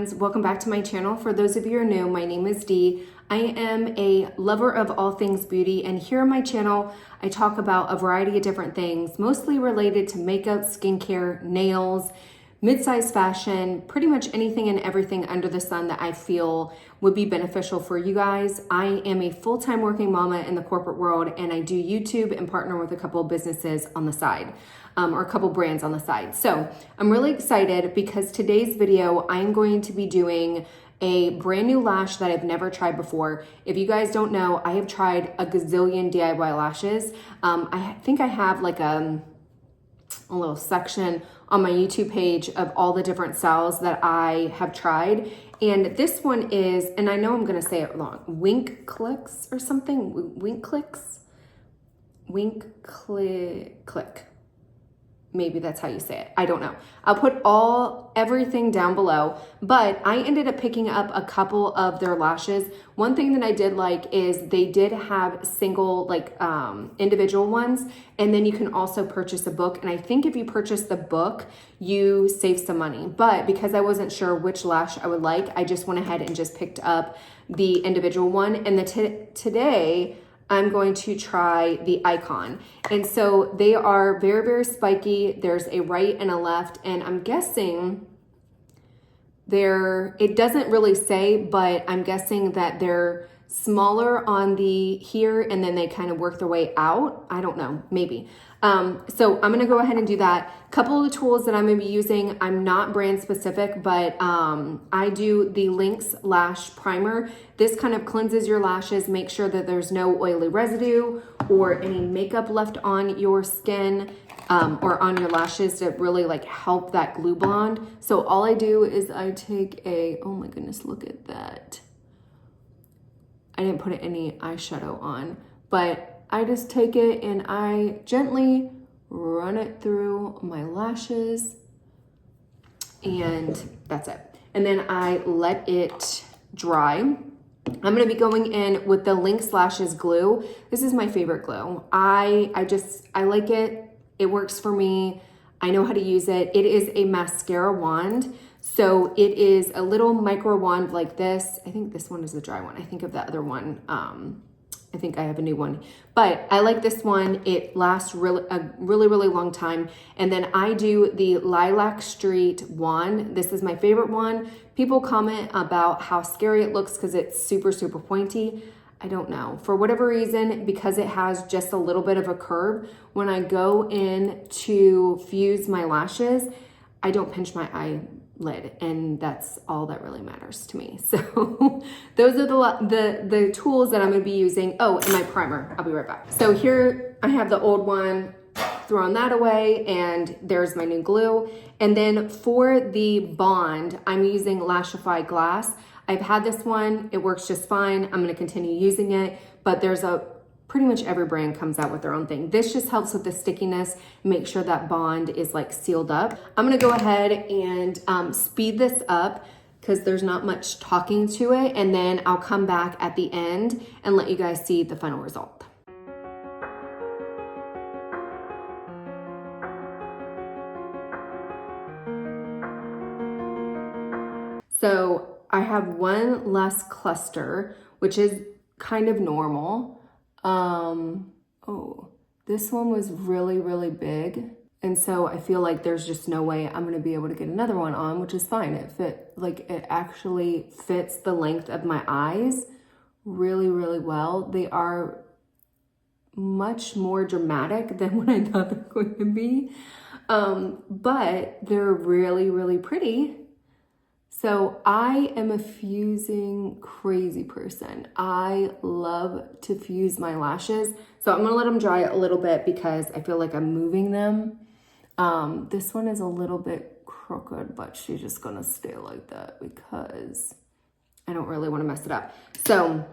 friends, welcome back to my channel. For those of you who are new, my name is Dee. I am a lover of all things beauty, and here on my channel I talk about a variety of different things, mostly related to makeup, skincare, nails, mid-size fashion, pretty much anything and everything under the sun that I feel would be beneficial for you guys. I am a full-time working mama in the corporate world, and I do YouTube and partner with a couple of businesses on the side, or a couple brands on the side. So I'm really excited because today's video, I'm going to be doing a brand new lash that I've never tried before. If you guys don't know, I have tried a gazillion DIY lashes. I think I have like a little section on my YouTube page of all the different styles that I have tried. And this one is, and I know I'm gonna say it wrong, Winkcliques or something, Winkcliques? Winkclique. Maybe that's how you say it. I don't know. I'll put everything down below, but I ended up picking up a couple of their lashes. One thing that I did like is they did have single, like individual ones, and then you can also purchase a book. And I think if you purchase the book, you save some money. But because I wasn't sure which lash I would like, I just went ahead and just picked up the individual one. And today, I'm going to try the Icon. And so they are very, very spiky. There's a right and a left, and I'm guessing it doesn't really say, but I'm guessing that they're smaller on the here and then they kind of work their way out. I don't know, maybe. So I'm gonna go ahead and do that. Couple of the tools that I'm gonna be using, I'm not brand specific, but I do the Lynx Lash Primer. This kind of cleanses your lashes, make sure that there's no oily residue or any makeup left on your skin or on your lashes to really like help that glue bond. So all I do is I take oh my goodness, look at that. I didn't put any eyeshadow on, but I just take it and I gently run it through my lashes, and that's it. And then I let it dry. I'm gonna be going in with the Lynx Lashes glue. This is my favorite glue. I like it. It works for me. I know how to use it. It is a mascara wand. So it is a little micro wand like this. I think this one is the dry one. I think of the other one. I think I have a new one, but I like this one. It lasts a really long time. And then I do the Lilac Street wand. This is my favorite one. People comment about how scary it looks because it's super pointy. I don't know. For whatever reason, because it has just a little bit of a curve, when I go in to fuse my lashes, I don't pinch my eyelid, and that's all that really matters to me. So those are the tools that I'm gonna be using. Oh, and my primer. I'll be right back. So here I have the old one, throwing that away, and there's my new glue. And then for the bond, I'm using Lashify Glass. I've had this one, it works just fine. I'm gonna continue using it, but pretty much every brand comes out with their own thing. This just helps with the stickiness, make sure that bond is like sealed up. I'm gonna go ahead and speed this up because there's not much talking to it, and then I'll come back at the end and let you guys see the final result. So I have one less cluster, which is kind of normal. Oh, this one was really big. And so I feel like there's just no way I'm gonna be able to get another one on, which is fine. It actually fits the length of my eyes really well. They are much more dramatic than what I thought they were going to be. But they're really pretty. So I am a fusing crazy person. I love to fuse my lashes. So I'm gonna let them dry a little bit because I feel like I'm moving them. This one is a little bit crooked, but she's just gonna stay like that because I don't really wanna mess it up. So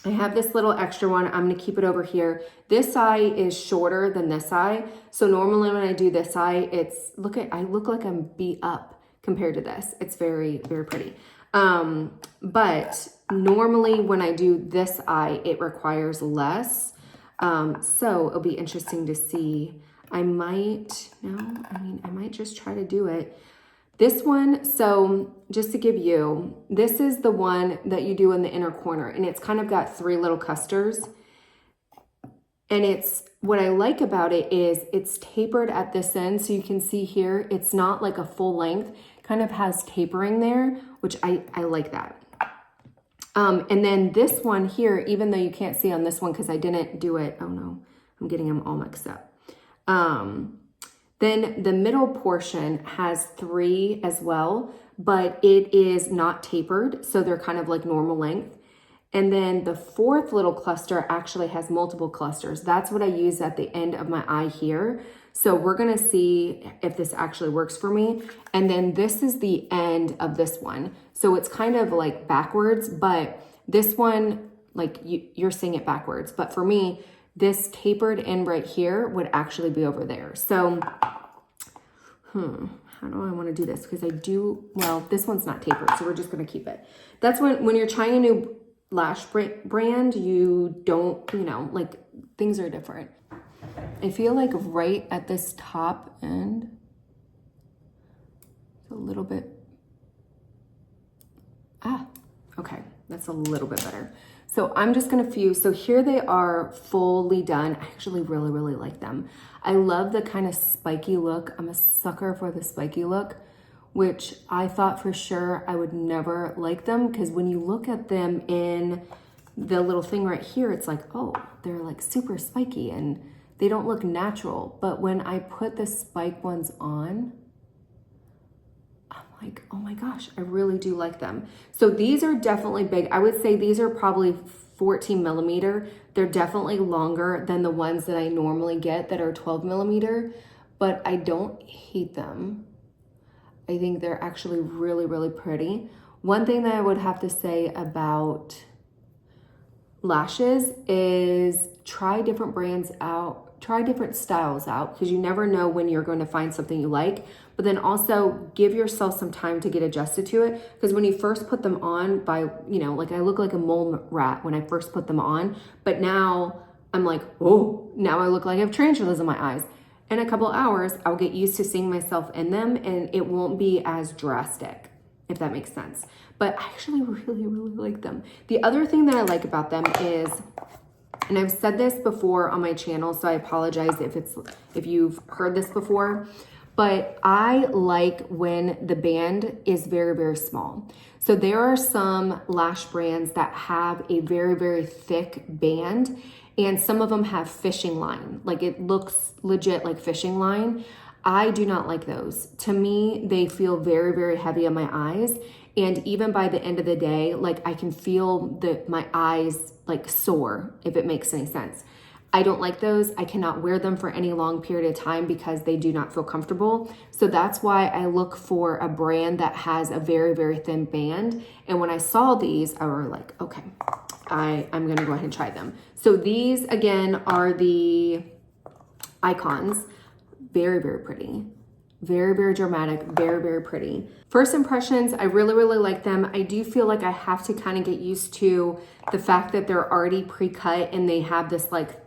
I have this little extra one. I'm gonna keep it over here. This eye is shorter than this eye. So normally when I do this eye, I look like I'm beat up compared to this. It's very pretty. But normally when I do this eye, it requires less. So it'll be interesting to see. I might just try to do it This one, so just to give you, this is the one that you do in the inner corner, and it's kind of got 3 little clusters. And it's, what I like about it is it's tapered at this end. So you can see here, it's not like a full length, kind of has tapering there, which I like that. And then this one here, even though you can't see on this one because I didn't do it, oh no, I'm getting them all mixed up. Then the middle portion has 3 as well, but it is not tapered. So they're kind of like normal length. And then the 4th little cluster actually has multiple clusters. That's what I use at the end of my eye here. So we're gonna see if this actually works for me. And then this is the end of this one. So it's kind of like backwards, but this one, like you're seeing it backwards. But for me, this tapered end right here would actually be over there. So, how do I want to do this? Because I do, well, this one's not tapered, so we're just going to keep it. That's when you're trying a new lash brand, you don't, you know, like things are different. I feel like right at this top end, a little bit, okay, that's a little bit better. So I'm just gonna fuse. So here they are fully done. I actually really, really like them. I love the kind of spiky look. I'm a sucker for the spiky look, which I thought for sure I would never like them, because when you look at them in the little thing right here, it's like, oh, they're like super spiky and they don't look natural. But when I put the spike ones on, I'm like, oh my gosh, I really do like them. So these are definitely big. I would say these are probably 14 millimeter. They're definitely longer than the ones that I normally get that are 12 millimeter, but I don't hate them. I think they're actually really, really pretty. One thing that I would have to say about lashes is try different brands out, try different styles out, because you never know when you're going to find something you like. But then also give yourself some time to get adjusted to it, because when you first put them on, by, you know, like I look like a mole rat when I first put them on, but now I'm like, oh, now I look like I have tarantulas in my eyes. In a couple hours, I'll get used to seeing myself in them and it won't be as drastic, if that makes sense. But I actually really, really like them. The other thing that I like about them is, and I've said this before on my channel, so I apologize if you've heard this before, but I like when the band is very, very small. So there are some lash brands that have a very, very thick band, and some of them have fishing line. Like it looks legit like fishing line. I do not like those. To me, they feel very, very heavy on my eyes. And even by the end of the day, like I can feel my eyes like sore, if it makes any sense. I don't like those. I cannot wear them for any long period of time because they do not feel comfortable. So that's why I look for a brand that has a very, very thin band. And when I saw these, I was like, okay, I'm gonna go ahead and try them. So these again are the Icons. Very, very pretty. Very, very dramatic, very, very pretty. First impressions, I really, really like them. I do feel like I have to kind of get used to the fact that they're already pre-cut and they have this like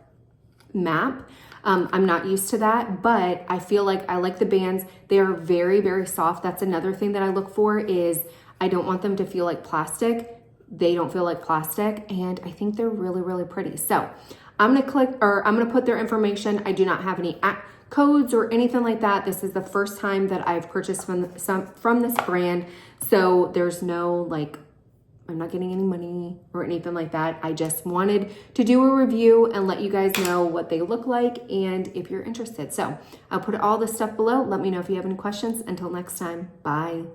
map. I'm not used to that, but I feel like I like the bands. They are very, very soft. That's another thing that I look for, is I don't want them to feel like plastic. They don't feel like plastic, and I think they're really, really pretty. So I'm gonna put their information. I do not have any codes or anything like that. This is the first time that I've purchased from this brand. So there's no like, I'm not getting any money or anything like that. I just wanted to do a review and let you guys know what they look like and if you're interested. So I'll put all this stuff below. Let me know if you have any questions. Until next time, bye.